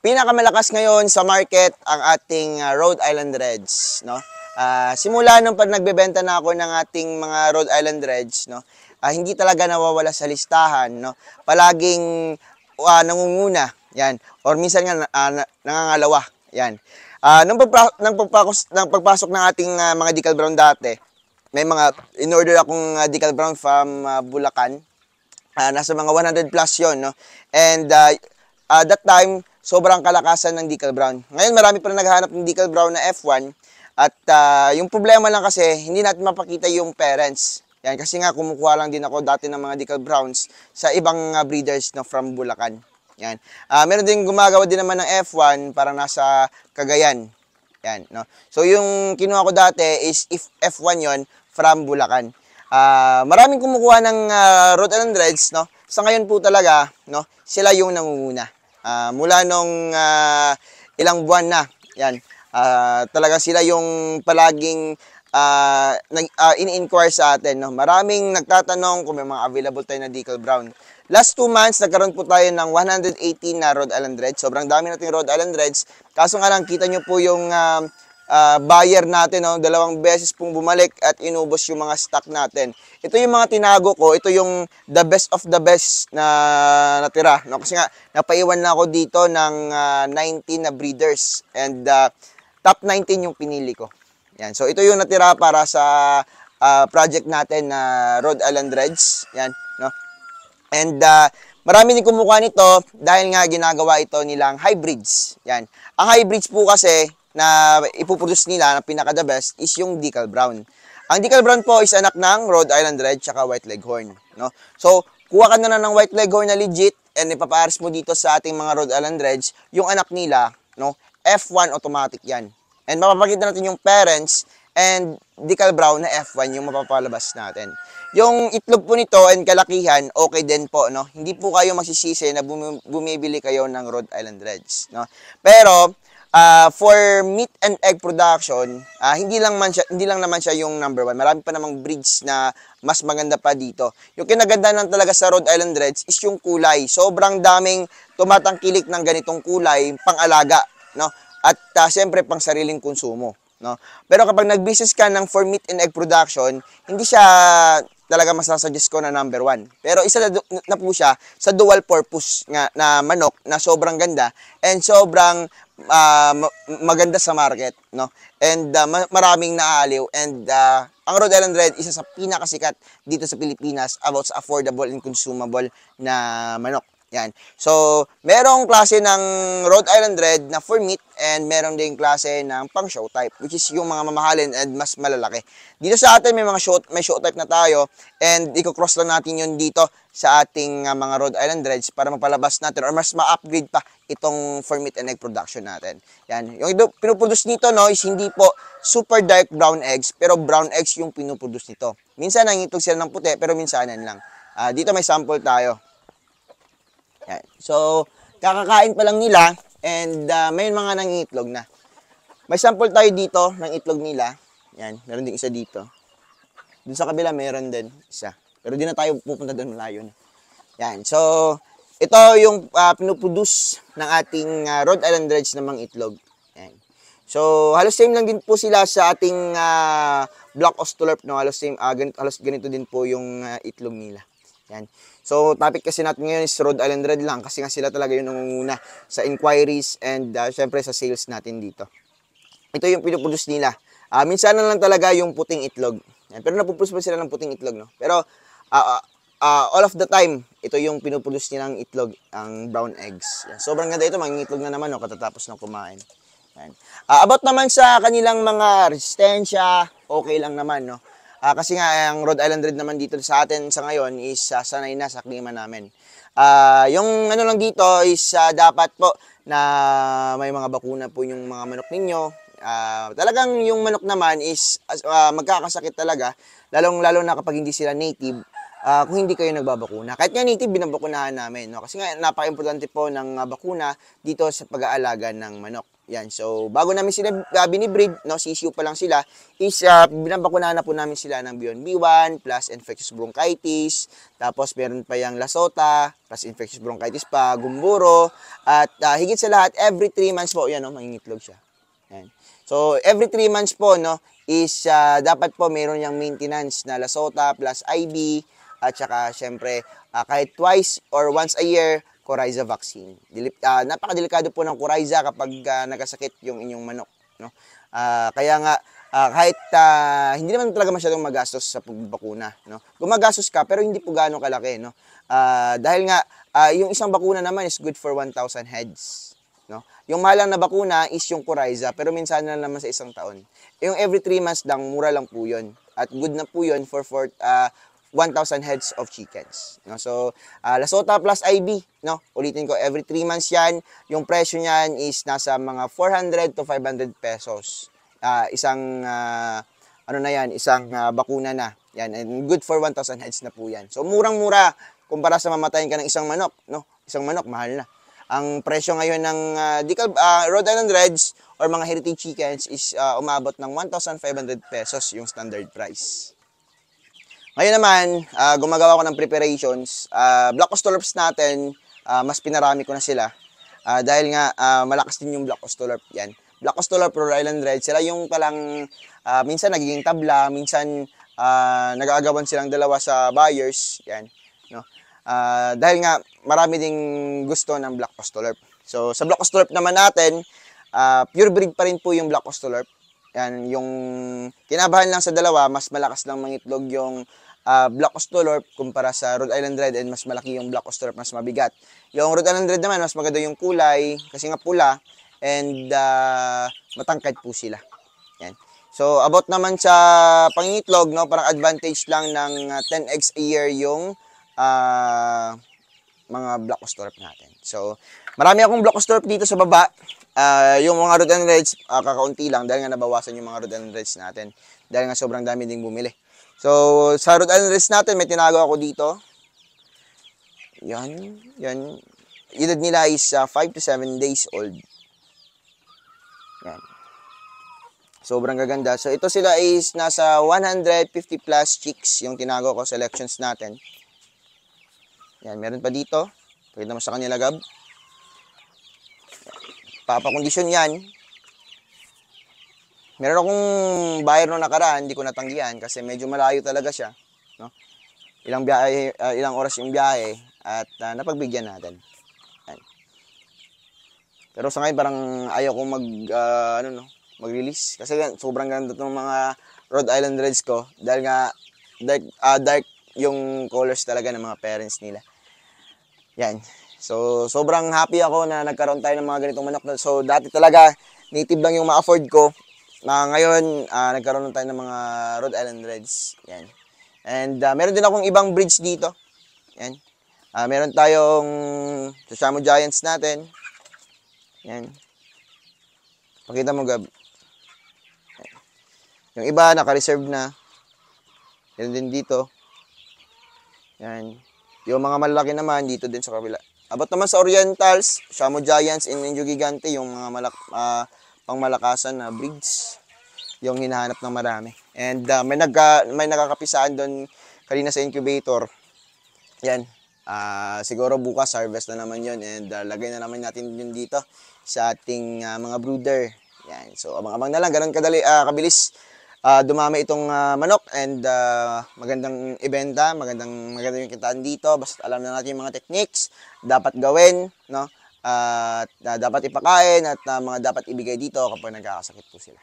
Pinakamalakas ngayon sa market ang ating Rhode Island Reds, no? Simula nung pag nagbebenta na ako ng ating mga Rhode Island Reds, no? Hindi talaga nawawala sa listahan, no? Palaging nangunguna, yan. Or minsan nga nangangalawa, yan. Nung pagpasok ng ating mga decal brown dati, may mga in-order akong decal brown from Bulacan. Nasa mga 100 plus yon, no? And that time, sobrang kalakasan ng decal brown. Ngayon, marami pa na naghahanap ng decal brown na F1. At yung problema lang kasi, hindi natin mapakita yung parents. Yan, kasi nga kumukuha lang din ako dati ng mga decal browns sa ibang breeders, no, from Bulacan. Yan. Meron din gumagawa din naman ng F1 para nasa Cagayan. Yan, no. So yung kinuha ko dati is if F1 yon from Bulacan. Maraming kumukuha ng Rhode Island Reds, no. Sa ngayon po talaga, no, sila yung nangunguna. Mula nung ilang buwan na, yan. Talaga sila yung palaging in-inquire sa atin, no. Maraming nagtatanong kung may mga available tayo na decal brown. Last 2 months, nagkaroon po tayo ng 118 na Rhode Island Reds. Sobrang dami nating Rhode Island Reds. Kaso nga lang, kita nyo po yung buyer natin, no? 2 beses pong bumalik at inubos yung mga stock natin. Ito yung mga tinago ko. Ito yung the best of the best na natira, no? Kasi nga, napaiwan na ako dito ng 19 na breeders. And top 19 yung pinili ko. Yan. So, ito yung natira para sa project natin na Rhode Island Reds. Yan, no? And marami din kumukuha nito dahil nga ginagawa ito nilang hybrids. Yan. Ang hybrids po kasi na ipuproduce nila na pinaka the best is yung decal brown. Ang decal brown po is anak ng Rhode Island Red tsaka White Leghorn, no? So, kuha ka na ng White Leghorn na legit and ipapaaris mo dito sa ating mga Rhode Island Reds, yung anak nila, no? F1 automatic yan. And mapapakita natin yung parents and decal brown na F1 yung mapapalabas natin. Yung itlog po nito and kalakihan, okay din po, no? Hindi po kayo magsisisi na bumibili kayo ng Rhode Island Reds, no? Pero for meat and egg production, hindi lang naman siya yung number 1. Marami pa namang breeds na mas maganda pa dito. Yung kinagandaan talaga sa Rhode Island Reds is yung kulay. Sobrang daming tumatangkilik ng ganitong kulay, pang-alaga, no? At siyempre pang sariling konsumo, no? Pero kapag nag-business ka ng for meat and egg production, hindi siya talaga masasuggest ko na number 1. Pero isa na po siya sa dual purpose nga na manok na sobrang ganda and sobrang maganda sa market, no? And maraming naaaliw and ang Rhode Island Red isa sa pinakasikat dito sa Pilipinas about sa affordable and consumable na manok. Yan. So, merong klase ng Rhode Island Red na for meat and merong ding klase ng pang show type, which is yung mga mamahalin and mas malalaki. Dito sa atin may show type na tayo and i-cross lang natin yun dito sa ating mga Rhode Island Reds para mapalabas natin or mas ma-upgrade pa itong for meat and egg production natin. Yan. Yung pinuproduce nito, no, is hindi po super dark brown eggs, pero brown eggs yung pinuproduce nito. Minsan nangitlog sila ng puti, pero minsanan lang. Dito may sample tayo. Yan. So, kakakain pa lang nila and may mga nangitlog na. May sample tayo dito ng itlog nila. Yan, meron din isa dito. Dun sa kabila meron din isa. Pero di na tayo pupunta doon, malayo na. Yan. So, ito yung pinuproduce ng ating Rhode Island Reds na mga itlog. Yan. So, halos same lang din po sila sa ating Black Australorp, no? Halos ganito din po yung itlog nila. Yan. So, topic kasi natin ngayon is Rhode Island Red lang kasi nga sila talaga yung nangunguna sa inquiries and syempre sa sales natin dito. Ito yung pinuproduce nila. Minsan lang talaga yung puting itlog. Yan. Pero napuproduce pa sila ng puting itlog, no? Pero all of the time, ito yung pinuproduce nilang itlog, ang brown eggs. Yan. Sobrang ganda ito, mga itlog na naman, no, katatapos ng kumain. Yan. About naman sa kanilang mga resistensya, okay lang naman, no? Kasi nga, ang Rhode Island Red naman dito sa atin sa ngayon is sanay na sa klima namin. Yung ano lang dito is dapat po na may mga bakuna po yung mga manok ninyo. Talagang yung manok naman is magkakasakit talaga, lalong-lalo na kapag hindi sila native, kung hindi kayo nagbabakuna. Kahit nga native, binabakunahan namin, no? Kasi nga, napaka-importante po ng bakuna dito sa pag-aalaga ng manok. Yan. So, bago namin sila binibreed, no, CCU pa lang sila, is binabakunahan na po namin sila ng Beyond B1 plus infectious bronchitis. Tapos, meron pa yung Lasota plus infectious bronchitis pa, Gumboro. At higit sa lahat, every 3 months po, yan, no, mangingitlog siya. Yan. So, every 3 months po, no, is dapat po meron yung maintenance na Lasota plus IB. At saka, syempre, kahit twice or once a year, Coryza vaccine. Napakadelikado po ng Coryza kapag nagkasakit yung inyong manok. No? Kaya nga, kahit hindi naman talaga masyadong magastos sa pagbakuna. No? Gumagastos ka, pero hindi po gaano kalaki. No? Dahil nga, yung isang bakuna naman is good for 1,000 heads. No? Yung mahal lang na bakuna is yung Coryza, pero minsan na naman sa isang taon. Yung every 3 months lang, mura lang po yun. At good na po yun for 1,000 heads of chickens. No? So, Lasota plus IB, no? Ulitin ko, every 3 months yan. Yung presyo niyan is nasa mga 400 to 500 pesos. Isang, isang bakuna na. Yan, and good for 1,000 heads na po yan. So, murang-mura kumpara sa mamatayin ka ng isang manok, no? Isang manok, mahal na. Ang presyo ngayon ng Rhode Island Reds or mga heritage chickens is umabot ng 1,500 pesos yung standard price. Ngayon naman, gumagawa ko ng preparations. Black Australorps natin, mas pinarami ko na sila. Dahil nga, malakas din yung Black Australorp. Yan. Black Australorp, Rhode Island Red, sila yung palang, minsan nagiging tabla, minsan nag-aagawan silang dalawa sa buyers. Yan. No? Dahil nga, marami ding gusto ng Black Australorp. So, sa Black Australorp naman natin, pure breed pa rin po yung Black Australorp. Yan, yung kinabahan lang sa dalawa, mas malakas lang mangitlog yung Black Australorp kumpara sa Rhode Island Red, and mas malaki yung Black Australorp, mas mabigat. Yung Rhode Island Red naman, mas maganda yung kulay kasi nga pula, and matangkad po sila. Yan. So, about naman sa pangingitlog, no, parang advantage lang ng 10 eggs a year yung mga Black Australorp natin. So, marami akong Black Australorp dito sa baba. Yung mga Rhode Island Reds, kakaunti lang dahil nga nabawasan yung mga Rhode Island Reds natin. Dahil nga sobrang dami ding bumili. So, sa Rhode Island Reds natin, may tinago ako dito. Yan. Edad nila is 5 to 7 days old. Yan. Sobrang gaganda. So, ito sila is nasa 150 plus chicks yung tinago ko selections natin. Yan, meron pa dito. Pakita mo sa kanila, Gab. Papakondisyon yan. Meron akong buyer nung nakaraan, hindi ko natanggihan kasi medyo malayo talaga siya. No? Ilang oras yung biyahe at napagbigyan natin. Yan. Pero sa ngayon parang ayaw kong mag-release kasi sobrang ganda ng mga Rhode Island Reds ko dahil nga dark yung colors talaga ng mga parents nila. Yan. So, sobrang happy ako na nagkaroon tayo ng mga ganitong manok. So, dati talaga, native lang yung ma-afford ko. Ngayon, nagkaroon tayo ng mga Rhode Island Reds. Yan. And, meron din akong ibang breeds dito. Yan. Meron tayong Shamo Giants natin. Yan. Pakita mo, Gab. Yan. Yung iba, naka-reserve na. Meron din dito. Yan. Yung mga malaki naman, dito din sa kabila. About naman sa Orientals, Shamo Giants and Indio Gigante, yung mga pangmalakasan na breeds, yung hinahanap ng marami. And may nakakapisaan doon kanina sa incubator. Yan. Siguro bukas harvest na naman yun, and lagay na naman natin yun dito sa ating mga brooder. Yan. So abang-abang na lang, ganun kabilis dumami itong manok, and magandang ibenta, magandang yung kitaan dito. Basta alam na natin yung mga techniques dapat gawin, no? Dapat ipakain at mga dapat ibigay dito kapag nagkakasakit po sila.